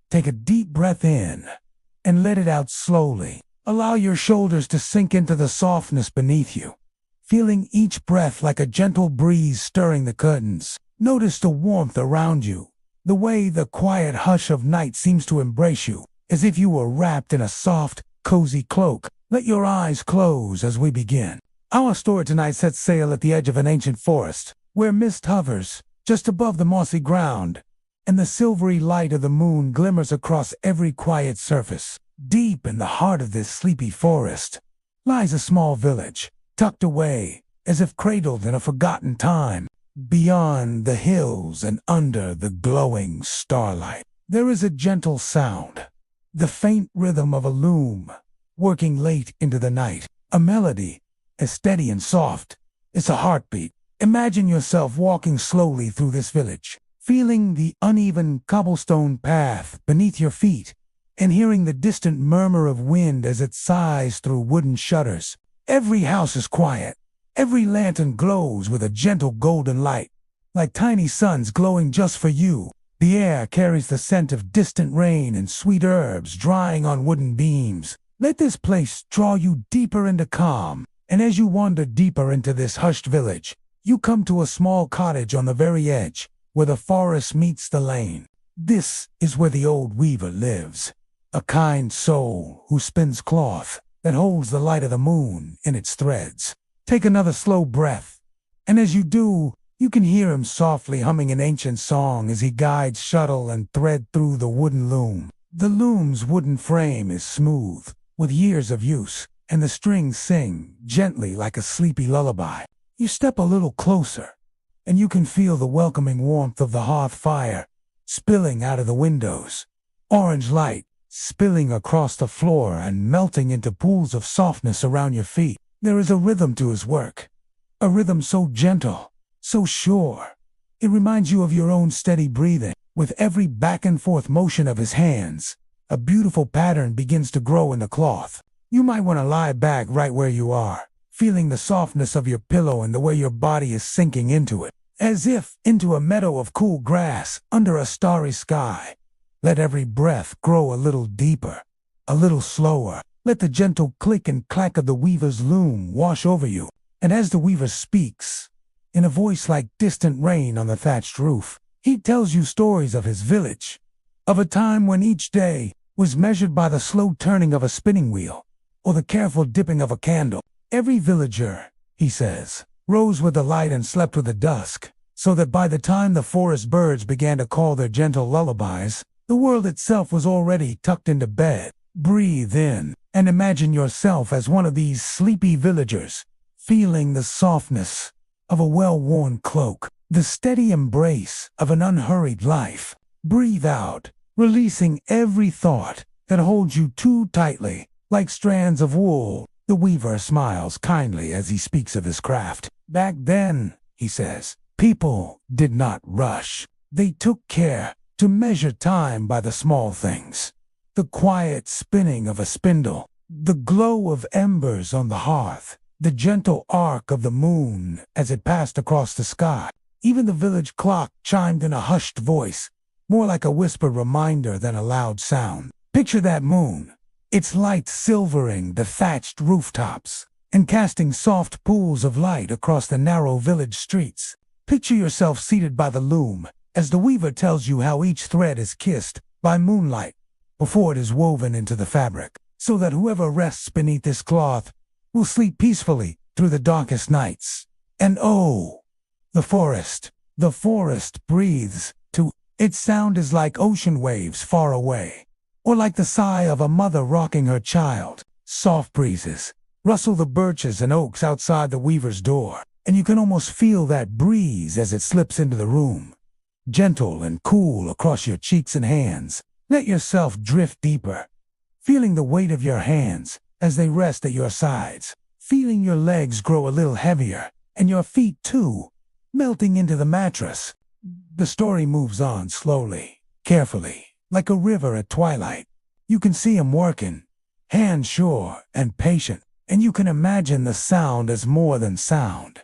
Take a deep breath in and let it out slowly. Allow your shoulders to sink into the softness beneath you, feeling each breath like a gentle breeze stirring the curtains. Notice the warmth around you, the way the quiet hush of night seems to embrace you, as if you were wrapped in a soft, cozy cloak. Let your eyes close as we begin. Our story tonight sets sail at the edge of an ancient forest, where mist hovers just above the mossy ground, and the silvery light of the moon glimmers across every quiet surface. Deep in the heart of this sleepy forest lies a small village, tucked away, as if cradled in a forgotten time. Beyond the hills and under the glowing starlight, there is a gentle sound, the faint rhythm of a loom, working late into the night. A melody as steady and soft as a heartbeat. Imagine yourself walking slowly through this village, feeling the uneven cobblestone path beneath your feet, and hearing the distant murmur of wind as it sighs through wooden shutters. Every house is quiet. Every lantern glows with a gentle golden light, like tiny suns glowing just for you. The air carries the scent of distant rain and sweet herbs drying on wooden beams. Let this place draw you deeper into calm, and as you wander deeper into this hushed village, you come to a small cottage on the very edge, where the forest meets the lane. This is where the old weaver lives, a kind soul who spins cloth that holds the light of the moon in its threads. Take another slow breath, and as you do, you can hear him softly humming an ancient song as he guides shuttle and thread through the wooden loom. The loom's wooden frame is smooth, with years of use, and the strings sing gently like a sleepy lullaby. You step a little closer, and you can feel the welcoming warmth of the hearth fire spilling out of the windows. Orange light spilling across the floor and melting into pools of softness around your feet. There is a rhythm to his work, a rhythm so gentle, so sure. It reminds you of your own steady breathing. With every back and forth motion of his hands, a beautiful pattern begins to grow in the cloth. You might want to lie back right where you are, feeling the softness of your pillow and the way your body is sinking into it, as if into a meadow of cool grass under a starry sky. Let every breath grow a little deeper, a little slower. Let the gentle click and clack of the weaver's loom wash over you. And as the weaver speaks, in a voice like distant rain on the thatched roof, he tells you stories of his village, of a time when each day was measured by the slow turning of a spinning wheel, or the careful dipping of a candle. Every villager, he says, rose with the light and slept with the dusk, so that by the time the forest birds began to call their gentle lullabies, the world itself was already tucked into bed. Breathe in and imagine yourself as one of these sleepy villagers, feeling the softness of a well-worn cloak, the steady embrace of an unhurried life. Breathe out, releasing every thought that holds you too tightly, like strands of wool. The weaver smiles kindly as he speaks of his craft. Back then, he says, people did not rush. They took care to measure time by the small things. The quiet spinning of a spindle, the glow of embers on the hearth, the gentle arc of the moon as it passed across the sky. Even the village clock chimed in a hushed voice, more like a whispered reminder than a loud sound. Picture that moon, its light silvering the thatched rooftops and casting soft pools of light across the narrow village streets. Picture yourself seated by the loom as the weaver tells you how each thread is kissed by moonlight before it is woven into the fabric, so that whoever rests beneath this cloth will sleep peacefully through the darkest nights. And oh, the forest breathes too. Its sound is like ocean waves far away, or like the sigh of a mother rocking her child. Soft breezes rustle the birches and oaks outside the weaver's door, and you can almost feel that breeze as it slips into the room, gentle and cool across your cheeks and hands. Let yourself drift deeper, feeling the weight of your hands as they rest at your sides, feeling your legs grow a little heavier, and your feet too, melting into the mattress. The story moves on slowly, carefully, like a river at twilight. You can see him working, hands sure and patient, and you can imagine the sound as more than sound.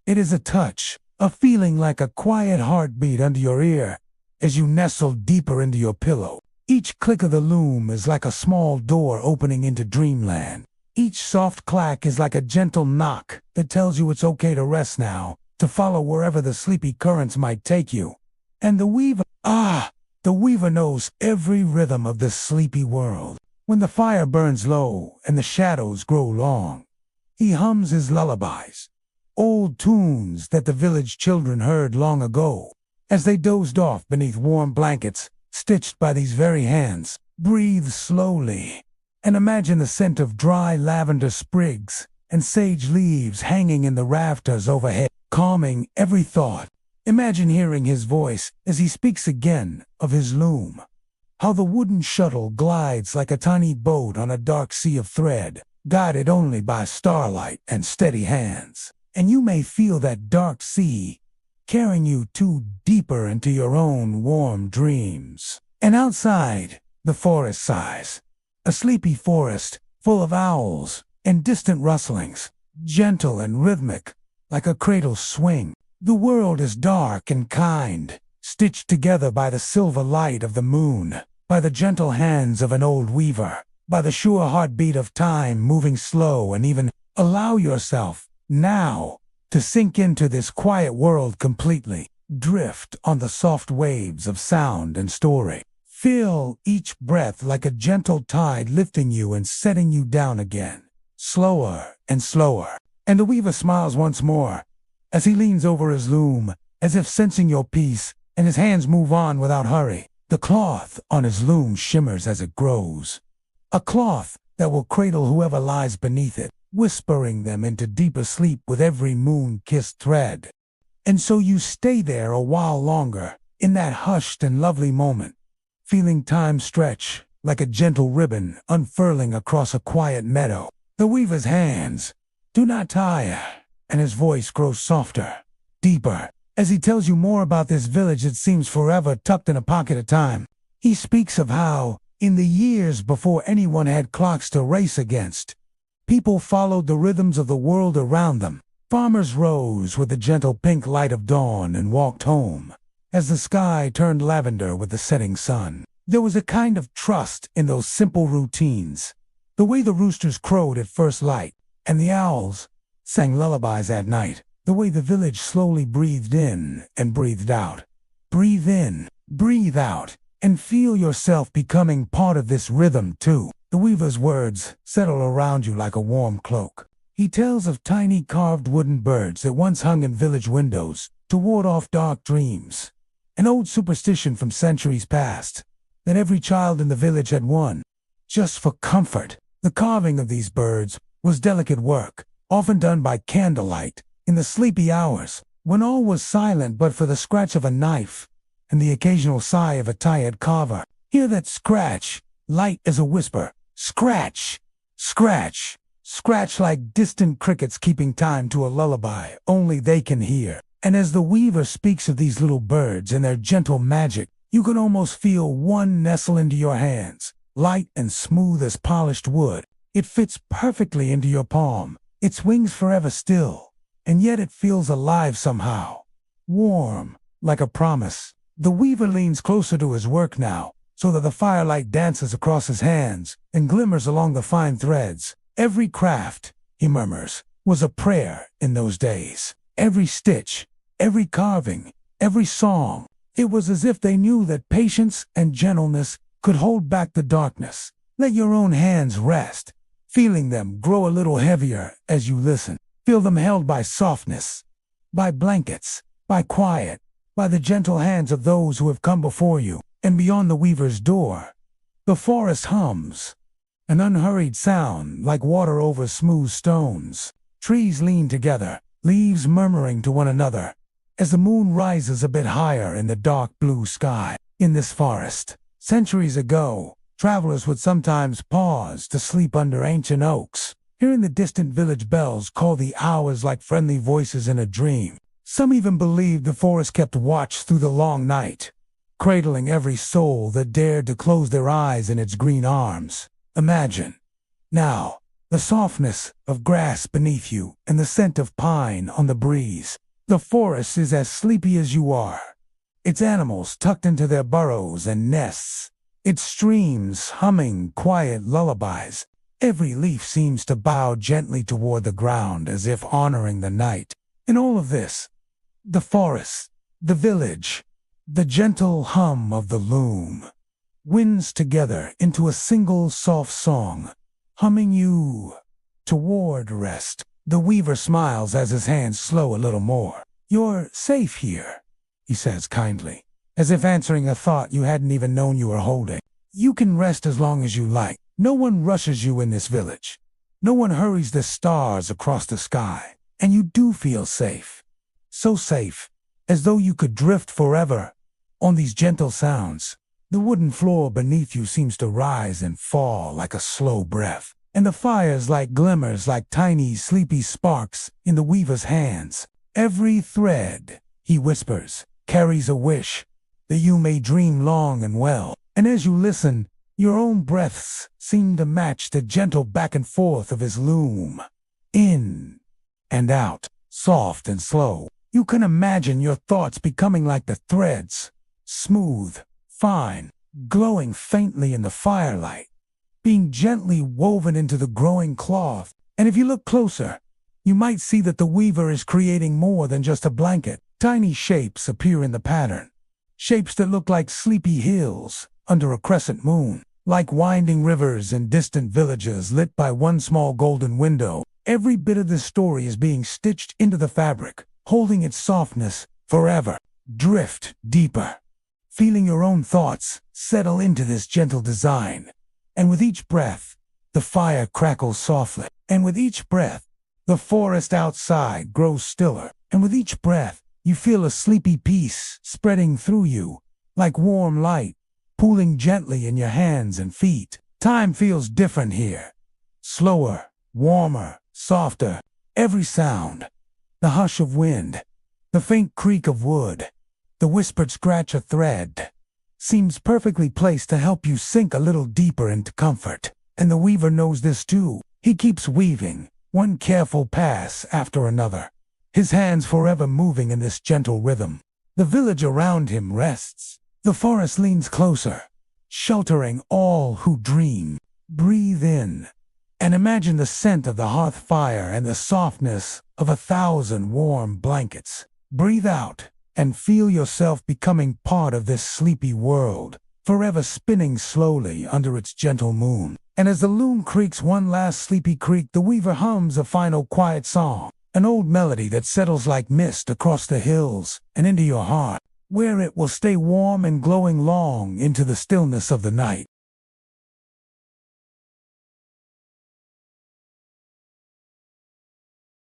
It is a touch, a feeling like a quiet heartbeat under your ear as you nestle deeper into your pillow. Each click of the loom is like a small door opening into dreamland. Each soft clack is like a gentle knock that tells you it's okay to rest now, to follow wherever the sleepy currents might take you. And the weaver knows every rhythm of this sleepy world. When the fire burns low and the shadows grow long, he hums his lullabies, old tunes that the village children heard long ago, as they dozed off beneath warm blankets stitched by these very hands. Breathe slowly, and imagine the scent of dry lavender sprigs and sage leaves hanging in the rafters overhead, calming every thought. Imagine hearing his voice as he speaks again of his loom, how the wooden shuttle glides like a tiny boat on a dark sea of thread, guided only by starlight and steady hands. And you may feel that dark sea carrying you deeper into your own warm dreams. And outside, the forest sighs, a sleepy forest full of owls and distant rustlings, gentle and rhythmic, like a cradle swing. The world is dark and kind, stitched together by the silver light of the moon, by the gentle hands of an old weaver, by the sure heartbeat of time moving slow and even. Allow yourself, now, to sink into this quiet world completely. Drift on the soft waves of sound and story. Feel each breath like a gentle tide lifting you and setting you down again, slower and slower. And the weaver smiles once more, as he leans over his loom, as if sensing your peace, and his hands move on without hurry. The cloth on his loom shimmers as it grows, a cloth that will cradle whoever lies beneath it, whispering them into deeper sleep with every moon-kissed thread. And so you stay there a while longer, in that hushed and lovely moment, feeling time stretch like a gentle ribbon unfurling across a quiet meadow. The weaver's hands do not tire, and his voice grows softer, deeper, as he tells you more about this village that seems forever tucked in a pocket of time. He speaks of how, in the years before anyone had clocks to race against, people followed the rhythms of the world around them. Farmers rose with the gentle pink light of dawn and walked home, as the sky turned lavender with the setting sun. There was a kind of trust in those simple routines, the way the roosters crowed at first light, and the owls sang lullabies at night, the way the village slowly breathed in and breathed out. Breathe in, breathe out, and feel yourself becoming part of this rhythm too. The weaver's words settle around you like a warm cloak. He tells of tiny carved wooden birds that once hung in village windows to ward off dark dreams, an old superstition from centuries past, that every child in the village had one, just for comfort. The carving of these birds was delicate work, often done by candlelight, in the sleepy hours, when all was silent but for the scratch of a knife and the occasional sigh of a tired carver. Hear that scratch, light as a whisper. Scratch, scratch, scratch like distant crickets keeping time to a lullaby only they can hear. And as the weaver speaks of these little birds and their gentle magic, you can almost feel one nestle into your hands, light and smooth as polished wood. It fits perfectly into your palm, its wings forever still, and yet it feels alive somehow, warm, like a promise. The weaver leans closer to his work now, so that the firelight dances across his hands and glimmers along the fine threads. Every craft, he murmurs, was a prayer in those days. Every stitch, every carving, every song. It was as if they knew that patience and gentleness could hold back the darkness. Let your own hands rest, feeling them grow a little heavier as you listen. Feel them held by softness, by blankets, by quiet, by the gentle hands of those who have come before you. And beyond the weaver's door, the forest hums, an unhurried sound like water over smooth stones. Trees lean together, leaves murmuring to one another, as the moon rises a bit higher in the dark blue sky. In this forest, centuries ago, travelers would sometimes pause to sleep under ancient oaks, hearing the distant village bells call the hours like friendly voices in a dream. Some even believed the forest kept watch through the long night, cradling every soul that dared to close their eyes in its green arms. Imagine, now, the softness of grass beneath you and the scent of pine on the breeze. The forest is as sleepy as you are, its animals tucked into their burrows and nests, Its streams humming quiet lullabies. Every leaf seems to bow gently toward the ground as if honoring the night. In all of this, the forest, the village, the gentle hum of the loom winds together into a single soft song, humming you toward rest. The weaver smiles as his hands slow a little more. "You're safe here," he says kindly, as if answering a thought you hadn't even known you were holding. "You can rest as long as you like. No one rushes you in this village. No one hurries the stars across the sky. And you do feel safe. So safe, as though you could drift forever on these gentle sounds." The wooden floor beneath you seems to rise and fall like a slow breath, and the fires like glimmers like tiny, sleepy sparks in the weaver's hands. "Every thread," he whispers, "carries a wish that you may dream long and well." And as you listen, your own breaths seem to match the gentle back and forth of his loom. In and out, soft and slow. You can imagine your thoughts becoming like the threads, smooth, fine, glowing faintly in the firelight, being gently woven into the growing cloth. And if you look closer, you might see that the weaver is creating more than just a blanket. Tiny shapes appear in the pattern, shapes that look like sleepy hills under a crescent moon, like winding rivers in distant villages lit by one small golden window. Every bit of this story is being stitched into the fabric, holding its softness forever. Drift deeper, feeling your own thoughts settle into this gentle design. And with each breath, the fire crackles softly. And with each breath, the forest outside grows stiller. And with each breath, you feel a sleepy peace spreading through you, like warm light, pooling gently in your hands and feet. Time feels different here. Slower, warmer, softer. Every sound, the hush of wind, the faint creak of wood, the whispered scratch of thread, seems perfectly placed to help you sink a little deeper into comfort. And the weaver knows this too. He keeps weaving, one careful pass after another, his hands forever moving in this gentle rhythm. The village around him rests. The forest leans closer, sheltering all who dream. Breathe in, and imagine the scent of the hearth fire and the softness of 1,000 warm blankets. Breathe out, and feel yourself becoming part of this sleepy world, forever spinning slowly under its gentle moon. And as the loom creaks one last sleepy creak, the weaver hums a final quiet song, an old melody that settles like mist across the hills and into your heart, where it will stay warm and glowing long into the stillness of the night.